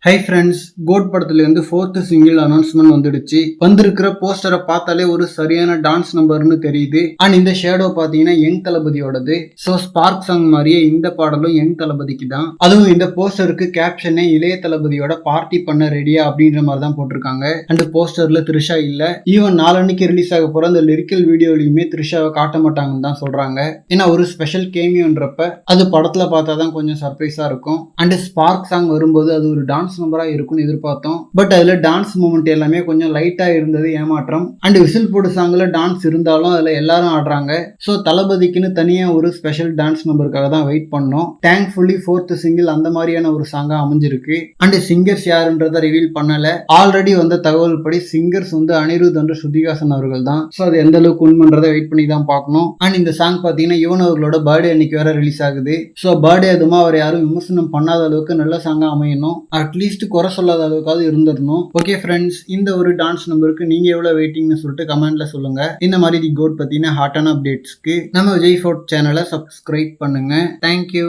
Hi friends, code படத்துல இருந்து 4th single announcement வந்துடுச்சு. வந்திருக்கிற போஸ்டரை பார்த்தாலே ஒரு சரியான டான்ஸ் நம்பர்னு தெரியுது. அண்ட் இந்த ஷேடோ பாத்தீங்கன்னா யங் தளபதியோடது. ஸோ ஸ்பார்க் சாங் மாதிரியே இந்த பாடலும் யங் தளபதிக்கு தான். அதுவும் இந்த போஸ்டருக்கு கேப்ஷனே இளைய தளபதியோட பார்ட்டி பண்ண ரெடியா அப்படின்ற மாதிரி தான் போட்டிருக்காங்க. அண்ட் போஸ்டர்ல த்ரிஷா இல்ல. ஈவன் நாளன்னைக்கு ரிலீஸ் ஆக போற அந்த லிரிக்கல் வீடியோலையுமே த்ரிஷாவை காட்ட மாட்டாங்கன்னு தான் சொல்றாங்க. ஏன்னா ஒரு ஸ்பெஷல் கேமியோன்றப்ப அது படத்துல பார்த்தா தான் கொஞ்சம் சர்ப்ரைஸா இருக்கும். அண்ட் ஸ்பார்க் சாங் வரும்போது அது ஒரு டான்ஸ் நம்பரா இருக்கும்னு எதிர்பார்த்தோம். பட் அதுல டான்ஸ் மூமெண்ட் எல்லாமே கொஞ்சம் லைட்டா இருந்தது, ஏமாற்றம். அண்ட் விசில் போடு சாங்ல டான்ஸ் இருந்தாலும் அதுல எல்லாரும் ஆடுறாங்க. சோ தளபதிக்குன்னு தனியா ஒரு ஸ்பெஷல் டான்ஸ் நம்பருக்காக தான் வெயிட் பண்ணோம். தேங்க்ஃபுல்லி 4th சிங்கிள் அந்த மாதிரியான ஒரு சாங்கா அமைஞ்சிருக்கு. அண்ட் சிங்கர்ஸ் யாருன்றத ரிவீல் பண்ணல. ஆல்ரெடி வந்த தகவல் படி சிங்கர்ஸ் வந்து அனிருத் அண்ட் ஸ்ருதிஹாசன் அவர்கள் தான். சோ அது எந்த அளவுக்கு உண்மைன்றதை வெயிட் பண்ணி தான் பார்க்கணும். அண்ட் இந்த சாங் பாத்தீங்கன்னா யுவன் அவர்களோட பர்த்டே அன்னைக்கு வேற ரிலீஸ் ஆகுது. சோ பர்த்டே அதுமா அவர் யாரும் விமர்சனம் பண்ணாத அளவுக்கு நல்ல சாங்கா அமையணும். அட்லீஸ்ட் குறை சொல்லாத அளவுக்காவது இருந்துடணும். ஓகே ஃப்ரெண்ட்ஸ், இந்த ஒரு டான்ஸ் நம்பருக்கு நீங்க எவ்வளவு வெயிட்டிங்னு சொல்லிட்டு கமெண்ட்ல சொல்லுங்க. இந்த மாதிரி தி கோட் பத்தின ஹாட்டான அப்டேட்ஸ்க்கு நம்ம விஜய் ஃபோர்ட் சேனலை சப்ஸ்கிரைப் பண்ணுங்க. தேங்க்யூ.